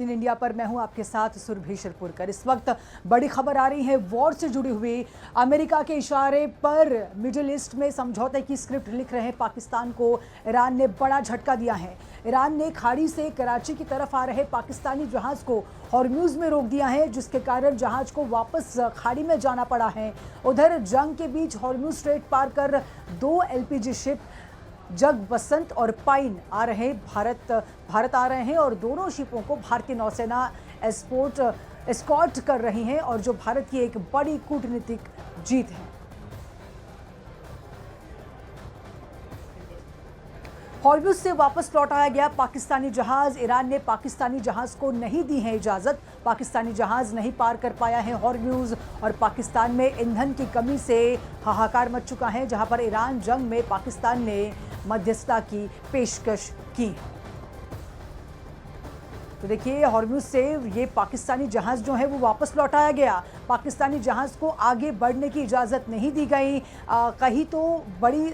In India पर मैं हूं आपके साथ सुरभि शिरपुरकर। इस वक्त बड़ी खबर आ रही है वॉर से जुड़ी हुई। अमेरिका के इशारे पर मिडिल ईस्ट में समझौते की स्क्रिप्ट लिख रहे पाकिस्तान को ईरान ने बड़ा झटका दिया है। ईरान ने खाड़ी से कराची की तरफ आ रहे पाकिस्तानी जहाज को हॉर्म्यूज में रोक दिया है, जिसके कारण जहाज को वापस खाड़ी में जाना पड़ा है। उधर जंग के बीच हॉर्म्यूज स्ट्रेट पार कर 2 LPG शिप जग बसंत और पाइन भारत आ रहे हैं और दोनों शिपों को भारतीय नौसेना एस्कॉर्ट कर रही हैं और जो भारत की एक बड़ी कूटनीतिक जीत है। हॉर्म्यूज से वापस लौटाया गया पाकिस्तानी जहाज। ईरान ने पाकिस्तानी जहाज को नहीं दी है इजाजत। पाकिस्तानी जहाज नहीं पार कर पाया है हॉर्म्यूज और पाकिस्तान में ईंधन की कमी से हाहाकार मच चुका है, जहां पर ईरान जंग में पाकिस्तान ने मध्यस्थता की पेशकश की। तो देखिए, हॉर्म्यूज से ये पाकिस्तानी जहाज जो है वो वापस लौटाया गया। पाकिस्तानी जहाज को आगे बढ़ने की इजाज़त नहीं दी गई। कहीं तो बड़ी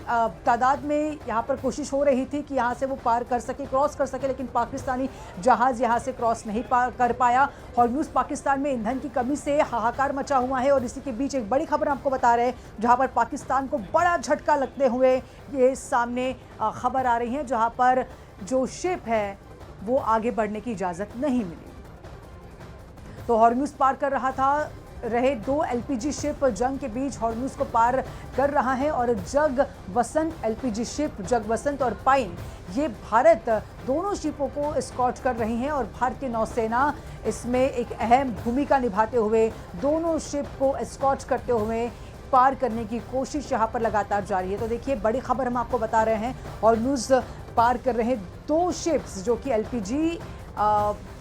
तादाद में यहाँ पर कोशिश हो रही थी कि यहाँ से वो पार कर सके, क्रॉस कर सके, लेकिन पाकिस्तानी जहाज यहाँ से क्रॉस नहीं कर पाया। हॉर्म्यूज पाकिस्तान में ईंधन की कमी से हाहाकार मचा हुआ है और इसी के बीच एक बड़ी खबर आपको बता रहे हैं, जहाँ पर पाकिस्तान को बड़ा झटका लगते हुए ये सामने खबर आ रही है, जहाँ पर जो शिप है वो आगे बढ़ने की इजाज़त नहीं मिली। तो हॉर्म्यूज पार कर रहे 2 LPG शिप जंग के बीच हॉर्म्यूज को पार कर रहा है और जग बसंत LPG शिप जग बसंत और पाइन ये भारत दोनों शिपों को एस्कॉर्ट कर रही हैं और भारतीय नौसेना इसमें एक अहम भूमिका निभाते हुए दोनों शिप को एस्कॉर्ट करते हुए पार करने की कोशिश यहाँ पर लगातार जारी है। तो देखिए, बड़ी खबर हम आपको बता रहे हैं, हॉर्म्यूज पार कर रहे 2 शिप्स जो कि LPG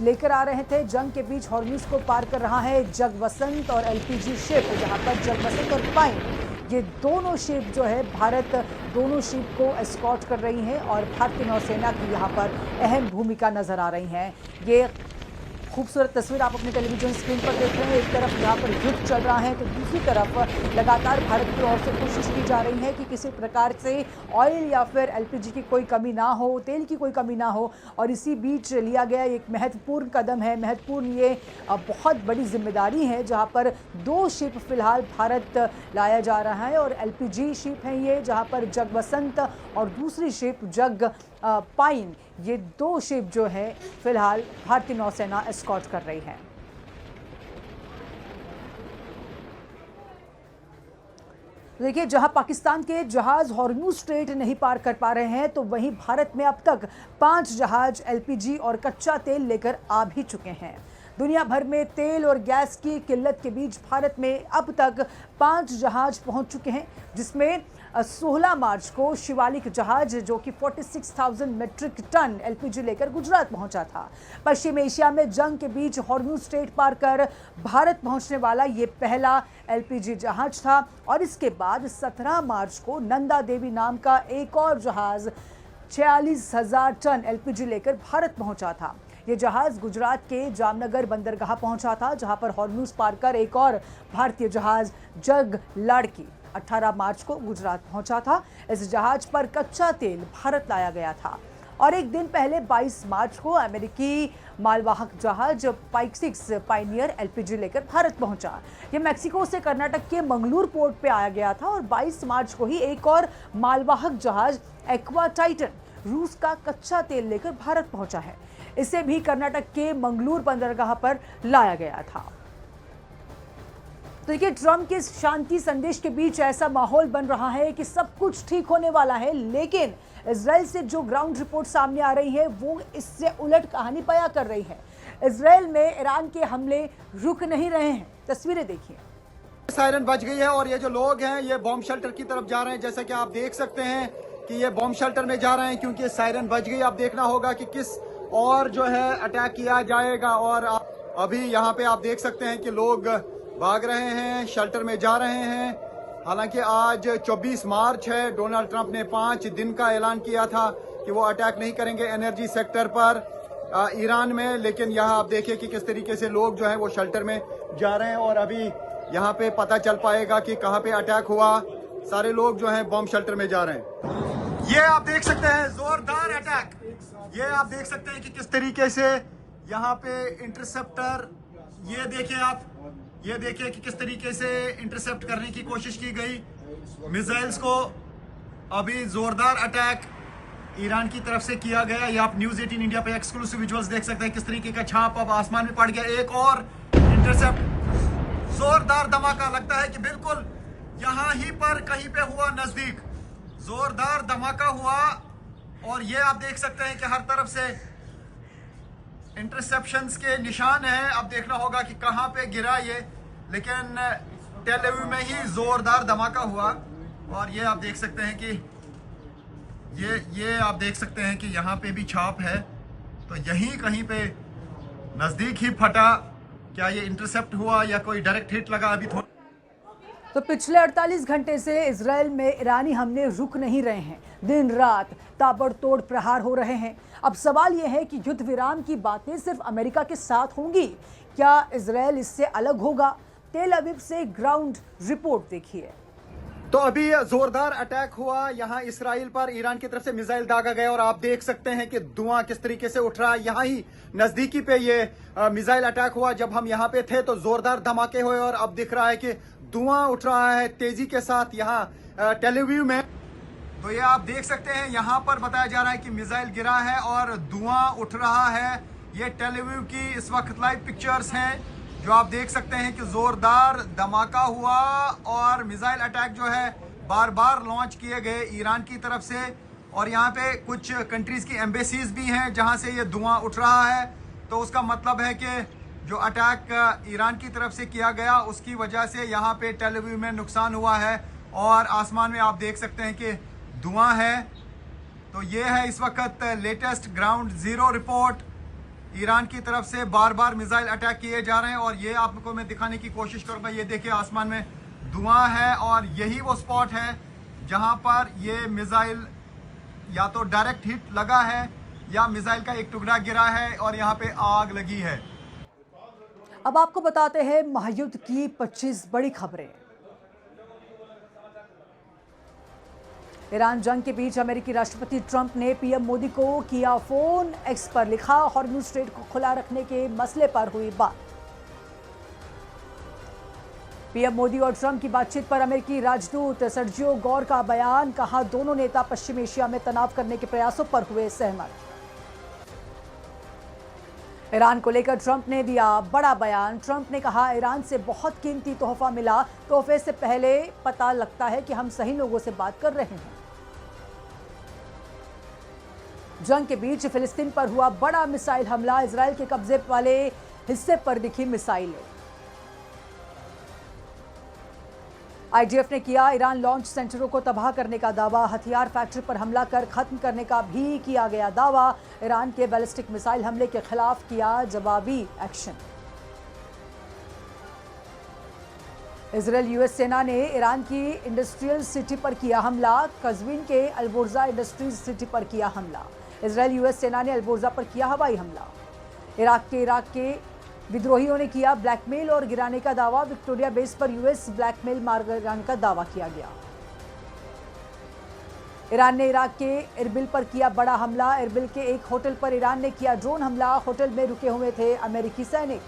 लेकर आ रहे थे जंग के बीच हॉर्म्यूज को पार कर रहा है जग बसंत और LPG शिप, जहां पर जग बसंत और पाइन ये दोनों शिप जो है भारत दोनों शिप को एस्कॉर्ट कर रही हैं और भारतीय नौसेना की यहाँ पर अहम भूमिका नजर आ रही है। ये खूबसूरत तस्वीर आप अपने टेलीविजन स्क्रीन पर देख रहे हैं। एक तरफ यहाँ पर युद्ध चल रहा है तो दूसरी तरफ लगातार भारत की ओर से कोशिश की जा रही है कि किसी प्रकार से ऑयल या फिर LPG की कोई कमी ना हो, तेल की कोई कमी ना हो। और इसी बीच लिया गया एक महत्वपूर्ण कदम है, महत्वपूर्ण ये बहुत बड़ी जिम्मेदारी है, जहाँ पर 2 शिप फिलहाल भारत लाया जा रहा है और LPG शिप हैं ये, जहाँ पर जग बसंत और दूसरी शिप जग पाइन ये 2 शिप जो है फिलहाल भारतीय नौसेना एस्कॉर्ट कर रही है। देखिए, जहां पाकिस्तान के जहाज हॉर्म्यूज स्ट्रेट नहीं पार कर पा रहे हैं तो वहीं भारत में अब तक 5 जहाज LPG और कच्चा तेल लेकर आ भी चुके हैं। दुनिया भर में तेल और गैस की किल्लत के बीच भारत में अब तक 5 जहाज पहुंच चुके हैं, जिसमें 16 मार्च को शिवालिक जहाज जो कि 46,000 मीट्रिक टन LPG लेकर गुजरात पहुंचा था। पश्चिम एशिया में जंग के बीच हॉर्म्यूज स्ट्रेट पार कर भारत पहुंचने वाला ये पहला LPG जहाज था और इसके बाद 17 मार्च को नंदा देवी नाम का एक और जहाज 46,000 टन LPG लेकर भारत पहुंचा था। ये जहाज गुजरात के जामनगर बंदरगाह पहुंचा था, जहां पर हॉर्म्यूज पार कर एक और भारतीय जहाज जग लाड़की 18 मार्च को गुजरात पहुंचा था। इस जहाज पर कच्चा तेल भारत लाया गया था और एक दिन पहले 22 मार्च को अमेरिकी मालवाहक जहाज पाइक 6 पायनियर LPG लेकर भारत पहुंचा। ये मैक्सिको से कर्नाटक के मंगलूर पोर्ट पे आया गया था और 22 मार्च को ही एक और मालवाहक जहाज एक्वा टाइटन रूस का कच्चा तेल लेकर भारत पहुंचा है। इसे भी कर्नाटक के मंगलूर बंदरगाह पर लाया गया था। तो देखिए, ट्रंप के शांति संदेश के बीच ऐसा माहौल बन रहा है कि सब कुछ ठीक होने वाला है, लेकिन इजराइल से जो ग्राउंड रिपोर्ट सामने आ रही है वो इससे उलट कहानी बयां कर रही है। इजराइल में ईरान के हमले रुक नहीं रहे हैं। तस्वीरें देखिए। सायरन बज गई है और ये जो लोग हैं ये बॉम्ब शेल्टर की तरफ जा रहे हैं। जैसा कि आप देख सकते हैं कि ये बॉम्ब शेल्टर में जा रहे हैं क्योंकि सायरन बज गई। आप देखना होगा कि किस और जो है अटैक किया जाएगा और अभी यहाँ पे आप देख सकते हैं कि लोग भाग रहे हैं, शेल्टर में जा रहे हैं। हालांकि आज 24 मार्च है। डोनाल्ड ट्रंप ने 5 दिन का ऐलान किया था कि वो अटैक नहीं करेंगे एनर्जी सेक्टर पर ईरान में, लेकिन यहाँ आप देखिए कि किस तरीके से लोग जो हैं वो शेल्टर में जा रहे हैं और अभी यहाँ पे पता चल पाएगा कि कहाँ पे अटैक हुआ। सारे लोग जो हैं बॉम्ब शेल्टर में जा रहे हैं। ये आप देख सकते हैं जोरदार अटैक। ये आप देख सकते हैं कि किस तरीके से यहाँ पे इंटरसेप्टर, ये देखिए आप, ये देखिए कि किस तरीके से इंटरसेप्ट करने की कोशिश की गई मिसाइल्स को। अभी जोरदार अटैक ईरान की तरफ से किया गया। ये आप न्यूज़ 18 इंडिया पे एक्सक्लूसिव विजुअल्स देख सकते हैं किस तरीके का छाप अब आसमान में पड़ गया। एक और इंटरसेप्ट, जोरदार धमाका, लगता है कि बिल्कुल यहाँ ही पर कहीं पे हुआ, नजदीक जोरदार धमाका हुआ। और ये आप देख सकते हैं कि हर तरफ से इंटरसेप्शंस के निशान हैं। अब देखना होगा कि कहां पे गिरा ये, लेकिन टेल अवीव में ही जोरदार धमाका हुआ। और ये आप देख सकते हैं कि ये आप देख सकते हैं कि यहाँ पे भी छाप है, तो यहीं कहीं पे नजदीक ही फटा। क्या ये इंटरसेप्ट हुआ या कोई डायरेक्ट हिट लगा? अभी थोड़ा। तो पिछले 48 घंटे से इजराइल में ईरानी हमले रुक नहीं रहे हैं। दिन रात ताबड़तोड़ प्रहार हो रहे हैं। अब सवाल यह है कि युद्ध विराम की बातें सिर्फ अमेरिका के साथ होंगी, क्या इजराइल इससे अलग होगा? टेल अवीव से ग्राउंड रिपोर्ट देखिए। तो अभी जोरदार अटैक हुआ यहाँ इसराइल पर, ईरान की तरफ से मिसाइल दागा गया और आप देख सकते हैं कि धुआं किस तरीके से उठ रहा है। यहाँ ही नजदीकी पे ये मिसाइल अटैक हुआ। जब हम यहाँ पे थे तो जोरदार धमाके हुए और अब दिख रहा है कि धुआं उठ रहा है तेजी के साथ यहाँ टेल अवीव में। तो ये आप देख सकते हैं यहाँ पर बताया जा रहा है कि मिसाइल गिरा है और धुआं उठ रहा है। ये टेल अवीव की इस वक्त लाइव पिक्चर्स हैं जो आप देख सकते हैं कि जोरदार धमाका हुआ और मिसाइल अटैक जो है बार बार लॉन्च किए गए ईरान की तरफ से। और यहाँ पे कुछ कंट्रीज की एम्बेसीज भी हैं जहाँ से ये धुआं उठ रहा है। तो उसका मतलब है कि जो अटैक ईरान की तरफ से किया गया उसकी वजह से यहाँ पे टेल अवीव में नुकसान हुआ है। और आसमान में आप देख सकते हैं कि धुआं है। तो ये है इस वक्त latest ground zero report. Iran की तरफ से बार बार मिसाइल अटैक किए जा रहे हैं और ये आपको मैं दिखाने की कोशिश करूंगा। ये देखिए आसमान में धुआं है और यही वो स्पॉट है जहां पर ये मिसाइल या तो डायरेक्ट हिट लगा है या मिसाइल का एक टुकड़ा गिरा है और यहाँ पे आग लगी है। अब आपको बताते हैं महायुद्ध की 25 बड़ी खबरें। ईरान जंग के बीच अमेरिकी राष्ट्रपति ट्रंप ने पीएम मोदी को किया फोन। एक्स पर लिखा, हॉर्मुज़ स्ट्रेट को खुला रखने के मसले पर हुई बात। पीएम मोदी और ट्रंप की बातचीत पर अमेरिकी राजदूत सर्जियो गौर का बयान, कहा दोनों नेता पश्चिम एशिया में तनाव करने के प्रयासों पर हुए सहमत। ईरान को लेकर ट्रंप ने दिया बड़ा बयान। ट्रंप ने कहा ईरान से बहुत कीमती तोहफा मिला, तोहफे से पहले पता लगता है कि हम सही लोगों से बात कर रहे हैं। जंग के बीच फिलिस्तीन पर हुआ बड़ा मिसाइल हमला, इजराइल के कब्जे वाले हिस्से पर दिखी मिसाइलें। आईडीएफ ने किया ईरान लॉन्च सेंटरों को तबाह करने का दावा, हथियार फैक्ट्री पर हमला कर खत्म करने का भी किया गया दावा। ईरान के बैलिस्टिक मिसाइल हमले के खिलाफ किया जवाबी एक्शन। इजरायल यूएस सेना ने ईरान की इंडस्ट्रियल सिटी पर किया हमला, कज़वीन के अल्बोर्जा इंडस्ट्रीज सिटी पर किया हमला। इजरायल यूएस सेना ने अल्बोर्जा पर किया हवाई हमला। इराक के विद्रोहियों ने किया ब्लैकमेल और गिराने का दावा, विक्टोरिया बेस पर यूएस ब्लैकमेल मार गिराने का दावा किया गया। ईरान ने इराक के इरबिल पर किया बड़ा हमला, इरबिल के एक होटल पर ईरान ने किया ड्रोन हमला, होटल में रुके हुए थे अमेरिकी सैनिक।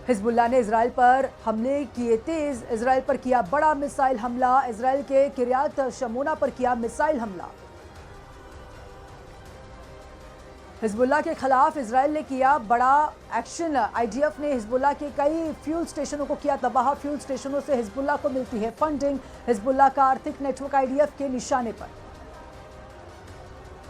हिजबुल्लाह ने इजराइल पर हमले किए तेज, इजराइल पर किया बड़ा मिसाइल हमला, इजराइल के किरियात शमोना पर किया मिसाइल हमला। हिजबुल्लाह के खिलाफ इजराइल ने किया बड़ा एक्शन, आईडीएफ ने हिजबुल्लाह के कई फ्यूल स्टेशनों को किया तबाह, फ्यूल स्टेशनों से हिजबुल्लाह को मिलती है फंडिंग, हिजबुल्लाह का आर्थिक नेटवर्क आईडीएफ के निशाने पर।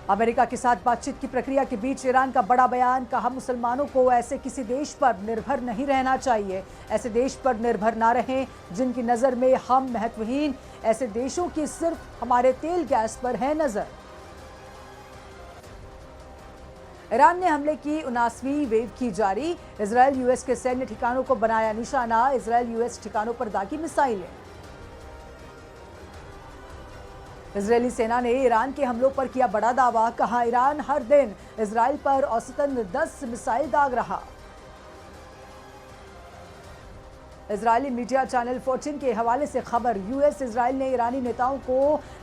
अमेरिका के साथ बातचीत की प्रक्रिया के बीच ईरान का बड़ा बयान, कहा मुसलमानों को ऐसे किसी देश पर निर्भर नहीं रहना चाहिए, ऐसे देश पर निर्भर ना रहें जिनकी नज़र में हम महत्वहीन, ऐसे देशों की सिर्फ हमारे तेल गैस पर है नज़र। ईरान ने हमले की 79वीं वेव की जारी, इजरायल यूएस के सैन्य ठिकानों को बनाया निशाना, इजरायल यूएस ठिकानों पर दागी मिसाइलें। इजरायली सेना ने ईरान के हमलों पर किया बड़ा दावा, कहा ईरान हर दिन इजराइल पर औसतन 10 मिसाइल दाग रहा। इजरायली मीडिया चैनल 14 के हवाले से खबर। यूएस इजराइल ने ईरानी नेताओं को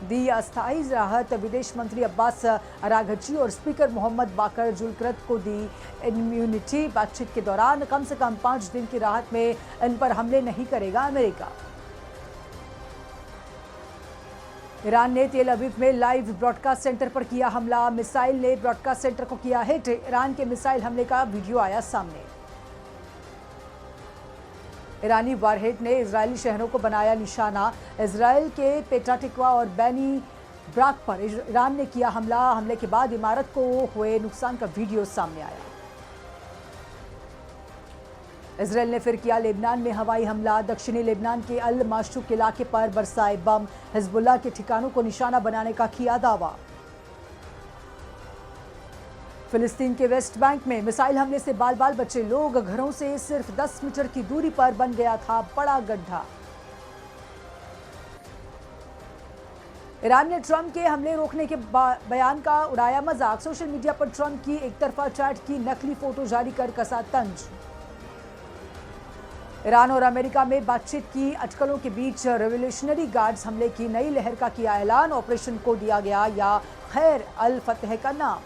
दी अस्थायी राहत। विदेश मंत्री अब्बास अराघची और स्पीकर मोहम्मद बाकर जुलकरत को दी इम्यूनिटी। बातचीत के दौरान कम से कम 5 दिन की राहत में इन पर हमले नहीं करेगा अमेरिका। ईरान ने तेल अवीव में लाइव ब्रॉडकास्ट सेंटर पर किया हमला। मिसाइल ने ब्रॉडकास्ट सेंटर को किया हिट। ईरान के मिसाइल हमले का वीडियो आया सामने। ईरानी वारहेड ने इजरायली शहरों को बनाया निशाना। इजराइल के पेटा टिकवा और बैनी ब्राक पर ईरान ने किया हमला। हमले के बाद इमारत को हुए नुकसान का वीडियो सामने आया। इजराइल ने फिर किया लेबनान में हवाई हमला। दक्षिणी लेबनान के अल माशूक इलाके पर बरसाए बम। हिजबुल्लाह के ठिकानों को निशाना बनाने का किया दावा। फिलिस्तीन के वेस्ट बैंक में मिसाइल हमले से बाल बाल बचे लोग। घरों से सिर्फ 10 मीटर की दूरी पर बन गया था बड़ा गड्ढा। ईरान ने ट्रंप के हमले रोकने के बयान का उड़ाया मजाक। सोशल मीडिया पर ट्रंप की एक तरफा चैट की नकली फोटो जारी कर कसा तंज। ईरान और अमेरिका में बातचीत की अटकलों के बीच रेवोल्यूशनरी गार्ड्स हमले की नई लहर का किया ऐलान। ऑपरेशन को दिया गया या खैर अल फतह का नाम।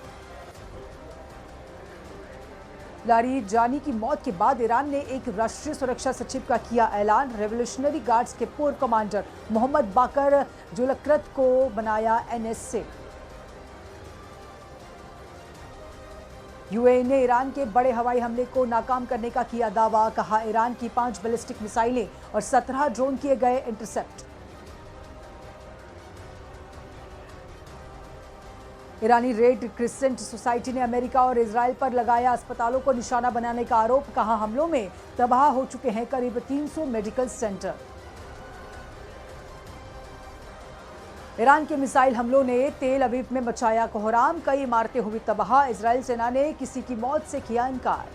लारी जानी की मौत के बाद ईरान ने एक राष्ट्रीय सुरक्षा सचिव का किया ऐलान। रेवोल्यूशनरी गार्ड्स के पूर्व कमांडर मोहम्मद बाकर जुलकरत को बनाया एनएसए। यूएई ने ईरान के बड़े हवाई हमले को नाकाम करने का किया दावा। कहा ईरान की 5 बैलिस्टिक मिसाइलें और 17 ड्रोन किए गए इंटरसेप्ट। ईरानी रेड क्रिसेंट सोसाइटी ने अमेरिका और इजराइल पर लगाया अस्पतालों को निशाना बनाने का आरोप। कहा हमलों में तबाह हो चुके हैं करीब 300 मेडिकल सेंटर। ईरान के मिसाइल हमलों ने तेल अवीव में मचाया कोहराम। कई इमारतें हुई तबाह। इजराइल सेना ने किसी की मौत से किया इनकार।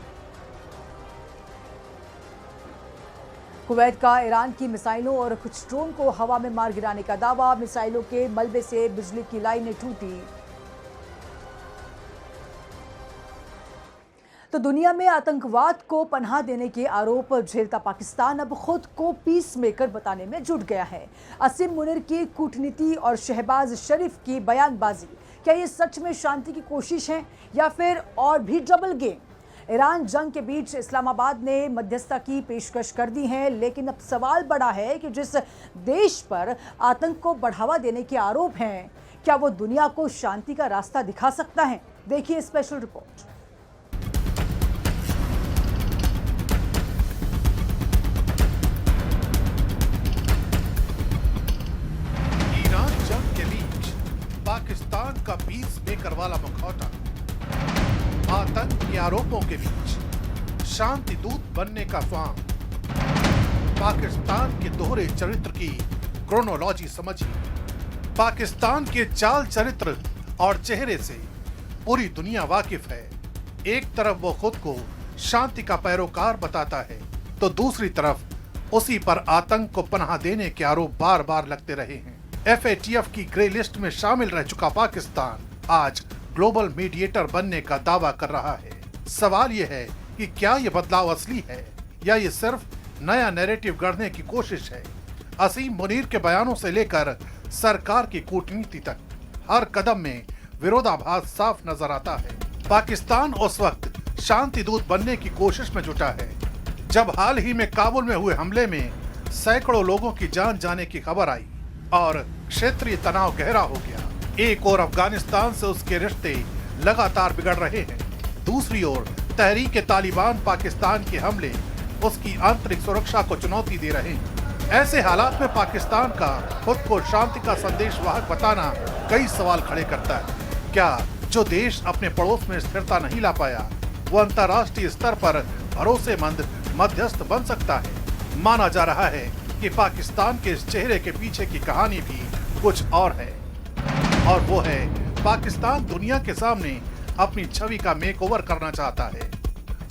कुवैत का ईरान की मिसाइलों और कुछ ड्रोन को हवा में मार गिराने का दावा। मिसाइलों के मलबे से बिजली की लाइनें टूटी। तो दुनिया में आतंकवाद को पनाह देने के आरोप झेलता पाकिस्तान अब खुद को पीस मेकर बताने में जुट गया है। असीम मुनीर की कूटनीति और शहबाज शरीफ की बयानबाजी, क्या ये सच में शांति की कोशिश है या फिर और भी डबल गेम? ईरान जंग के बीच इस्लामाबाद ने मध्यस्थता की पेशकश कर दी है, लेकिन अब सवाल बड़ा है कि जिस देश पर आतंक को बढ़ावा देने के आरोप हैं, क्या वो दुनिया को शांति का रास्ता दिखा सकता है? देखिए स्पेशल रिपोर्ट। पाकिस्तान का पीस मेकर वाला मुखौटा, आतंक के आरोपों के बीच शांति दूत बनने का स्वांग। पाकिस्तान के दोहरे चरित्र की क्रोनोलॉजी समझिए। पाकिस्तान के चाल चरित्र और चेहरे से पूरी दुनिया वाकिफ है। एक तरफ वो खुद को शांति का पैरोकार बताता है, तो दूसरी तरफ उसी पर आतंक को पनाह देने के आरोप बार बार लगते रहे हैं। FATF की ग्रे लिस्ट में शामिल रह चुका पाकिस्तान आज ग्लोबल मीडिएटर बनने का दावा कर रहा है। सवाल यह है कि क्या यह बदलाव असली है या ये सिर्फ नया नैरेटिव गढ़ने की कोशिश है। असीम मुनीर के बयानों से लेकर सरकार की कूटनीति तक हर कदम में विरोधाभास साफ नजर आता है। पाकिस्तान उस वक्त शांति दूत बनने की कोशिश में जुटा है जब हाल ही में काबुल में हुए हमले में सैकड़ों लोगों की जान जाने की खबर आई और क्षेत्रीय तनाव गहरा हो गया। एक ओर अफगानिस्तान से उसके रिश्ते लगातार बिगड़ रहे हैं, दूसरी ओर तहरीक तालिबान पाकिस्तान के हमले उसकी आंतरिक सुरक्षा को चुनौती दे रहे हैं। ऐसे हालात में पाकिस्तान का खुद को शांति का संदेश वाहक बताना कई सवाल खड़े करता है। क्या जो देश अपने पड़ोस में स्थिरता नहीं ला पाया, वो अंतर्राष्ट्रीय स्तर पर भरोसेमंद मध्यस्थ बन सकता है? माना जा रहा है कि पाकिस्तान के इस चेहरे के पीछे की कहानी भी कुछ और है, और वो है पाकिस्तान दुनिया के सामने अपनी छवि का मेकओवर करना चाहता है।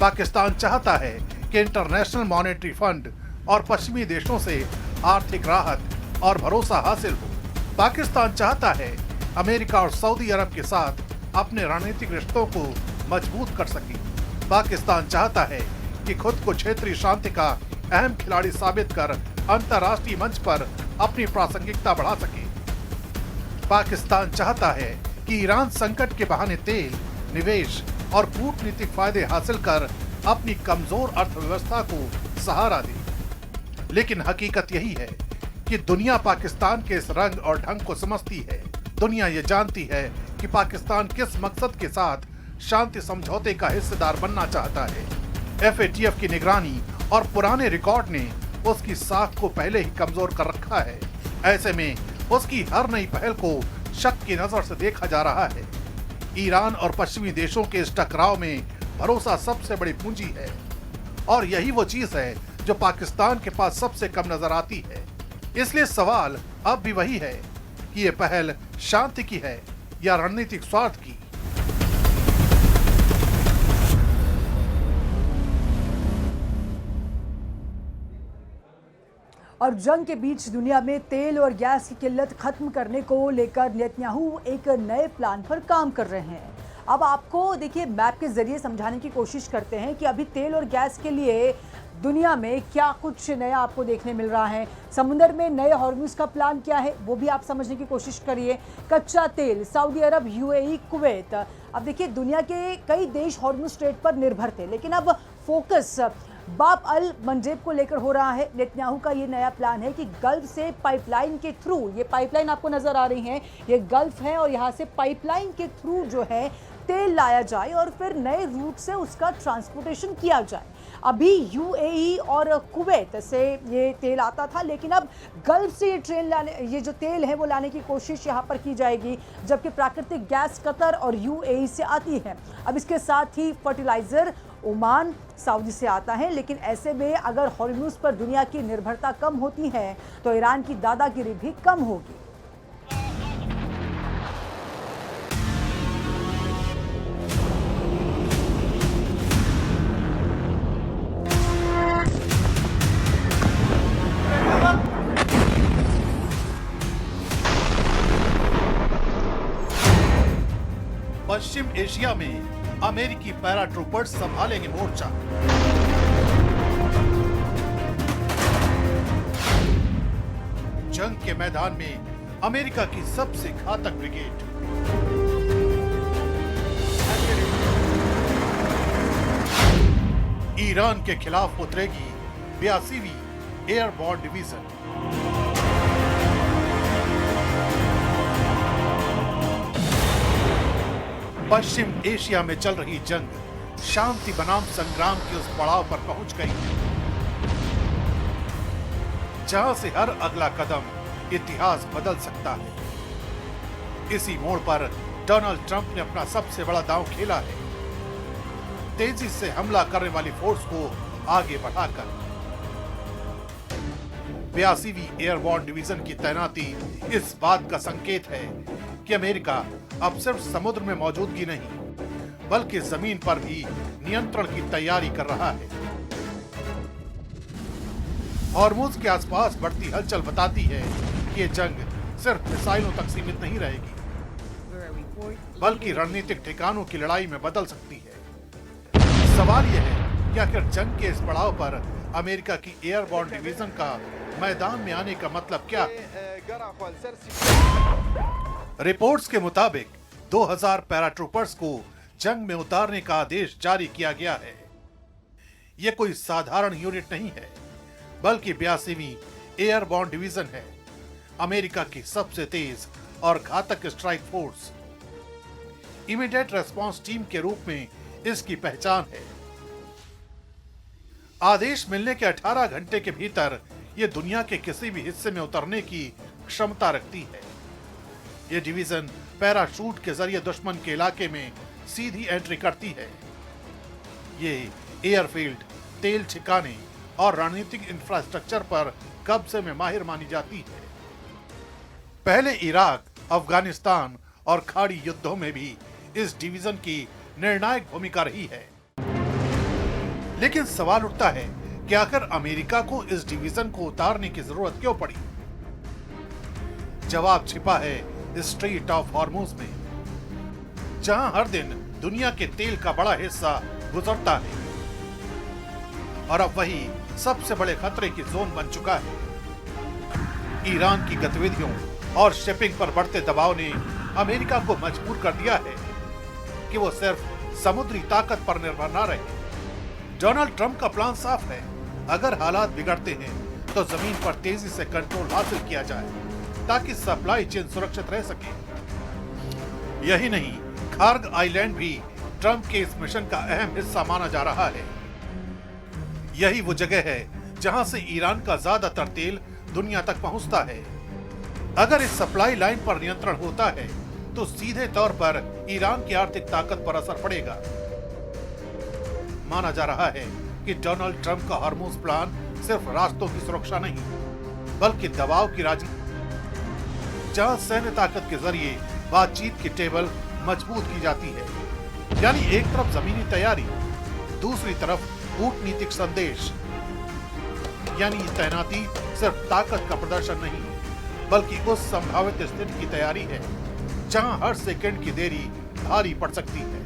पाकिस्तान चाहता है कि इंटरनेशनल मॉनेटरी फंड और पश्चिमी देशों से आर्थिक राहत और भरोसा हासिल हो। पाकिस्तान चाहता है अमेरिका और सऊदी अरब के साथ अपने रणनीतिक रिश्तों को मजबूत कर सके। पाकिस्तान चाहता है कि खुद को क्षेत्रीय शांति का अहम खिलाड़ी साबित कर अंतर्राष्ट्रीय मंच पर अपनी प्रासंगिकता बढ़ा सके। पाकिस्तान चाहता है कि ईरान संकट के बहाने तेल, निवेश और कूटनीतिक फायदे हासिल कर अपनी कमजोर अर्थव्यवस्था को सहारा दे। लेकिन हकीकत यही है कि दुनिया पाकिस्तान के इस रंग और ढंग को समझती है। दुनिया ये जानती है कि पाकिस्तान किस मकसद के साथ शांति समझौते का हिस्सेदार बनना चाहता है। FATF की निगरानी और पुराने रिकॉर्ड ने उसकी साख को पहले ही कमजोर कर रखा है। ऐसे में उसकी हर नई पहल को शक की नजर से देखा जा रहा है। ईरान और पश्चिमी देशों के इस टकराव में भरोसा सबसे बड़ी पूंजी है और यही वो चीज है जो पाकिस्तान के पास सबसे कम नजर आती है। इसलिए सवाल अब भी वही है कि ये पहल शांति की है या रणनीतिक स्वार्थ की। और जंग के बीच दुनिया में तेल और गैस की किल्लत खत्म करने को लेकर नेतन्याहू एक नए प्लान पर काम कर रहे हैं। अब आपको देखिए मैप के जरिए समझाने की कोशिश करते हैं कि अभी तेल और गैस के लिए दुनिया में क्या कुछ नया आपको देखने मिल रहा है। समुद्र में नए हॉर्मुज का प्लान क्या है वो भी आप समझने की कोशिश करिए। कच्चा तेल, सऊदी अरब, UAE, कुवैत। अब देखिए दुनिया के कई देश हॉर्मुज स्ट्रेट पर निर्भर थे, लेकिन अब फोकस बाब अल मंडेब को लेकर हो रहा है। नेतन्याहू का ये नया प्लान है कि गल्फ से पाइपलाइन के थ्रू, ये पाइपलाइन आपको नजर आ रही है, ये गल्फ है और यहाँ से पाइपलाइन के थ्रू जो है तेल लाया जाए और फिर नए रूट से उसका ट्रांसपोर्टेशन किया जाए। अभी UAE और कुवैत से ये तेल आता था, लेकिन अब गल्फ से ये जो तेल है वो लाने की कोशिश यहाँ पर की जाएगी, जबकि प्राकृतिक गैस कतर और UAE से आती है। अब इसके साथ ही फर्टिलाइजर ओमान, सऊदी से आता है। लेकिन ऐसे में अगर हॉर्मुज पर दुनिया की निर्भरता कम होती है तो ईरान की दादागिरी भी कम होगी। पश्चिम एशिया में अमेरिकी पैराट्रूपर्स संभालेंगे मोर्चा। जंग के मैदान में अमेरिका की सबसे घातक ब्रिगेड। ईरान के खिलाफ उतरेगी 82वीं एयरबॉर्न डिवीजन। पश्चिम एशिया में चल रही जंग शांति बनाम संग्राम के उस पड़ाव पर पहुंच गई है जहां से हर अगला कदम इतिहास बदल सकता है। इसी मोड़ पर डोनाल्ड ट्रंप ने अपना सबसे बड़ा दांव खेला है, तेजी से हमला करने वाली फोर्स को आगे बढ़ाकर। 82वीं एयरबॉर्न डिवीजन की तैनाती इस बात का संकेत है कि अमेरिका अब सिर्फ समुद्र में मौजूदगी नहीं बल्कि जमीन पर भी नियंत्रण की तैयारी कर रहा है। हॉर्मुज के आसपास बढ़ती हलचल बताती है कि ये जंग सिर्फ मिसाइलों तक सीमित नहीं रहेगी बल्कि रणनीतिक ठिकानों की लड़ाई में बदल सकती है। सवाल यह है कि आखिर जंग के इस पड़ाव पर अमेरिका की एयरबॉर्न डिवीजन का मैदान में आने का मतलब क्या है? रिपोर्ट्स के मुताबिक 2000 पैराट्रूपर्स को जंग में उतारने का आदेश जारी किया गया है। यह कोई साधारण यूनिट नहीं है बल्कि 82वीं एयरबॉर्न डिवीजन है, अमेरिका की सबसे तेज और घातक strike force. Immediate response team के रूप में इसकी पहचान है। आदेश मिलने के 18 घंटे के भीतर यह दुनिया के किसी भी हिस्से में उतरने की क्षमता रखती है। यह डिवीजन पैराशूट के जरिए दुश्मन के इलाके में सीधी एंट्री करती है। ये एयरफील्ड, तेल ठिकाने और रणनीतिक इंफ्रास्ट्रक्चर पर कब्जे में माहिर मानी जाती है। पहले इराक, अफगानिस्तान और खाड़ी युद्धों में भी इस डिवीजन की निर्णायक भूमिका रही है। लेकिन सवाल उठता है कि आखिर अमेरिका को इस डिवीजन को उतारने की जरूरत क्यों पड़ी? जवाब छिपा है स्ट्रेट ऑफ हॉर्मुज में, जहां हर दिन दुनिया के तेल का बड़ा हिस्सा गुजरता है। और अब वही सबसे बड़े खतरे की जोन बन चुका है। ईरान की गतिविधियों और शिपिंग पर बढ़ते दबाव ने अमेरिका को मजबूर कर दिया है कि वो सिर्फ समुद्री ताकत पर निर्भर न रहे। डोनाल्ड ट्रंप का प्लान साफ है, अगर हालात बिगड़ते हैं तो जमीन पर तेजी से कंट्रोल हासिल किया जाए ताकि सप्लाई चेन सुरक्षित रह सके। यही नहीं, खार्ग आइलैंड भी ट्रंप के इस मिशन का अहम हिस्सा माना जा रहा है। यही वो जगह है जहां से ईरान का ज्यादातर तेल दुनिया तक पहुंचता है। अगर इस सप्लाई लाइन पर नियंत्रण होता है तो सीधे तौर पर ईरान की आर्थिक ताकत पर असर पड़ेगा। माना जा रहा है कि डोनाल्ड ट्रंप का हॉर्मुज प्लान सिर्फ रास्तों की सुरक्षा नहीं, बल्कि दबाव की राजनीति, जहां सैन्य ताकत के जरिए बातचीत की टेबल मजबूत की जाती है। यानी एक तरफ जमीनी तैयारी, दूसरी तरफ कूटनीतिक संदेश। यानी तैनाती सिर्फ ताकत का प्रदर्शन नहीं, बल्कि उस संभावित स्थिति की तैयारी है जहां हर सेकंड की देरी भारी पड़ सकती है।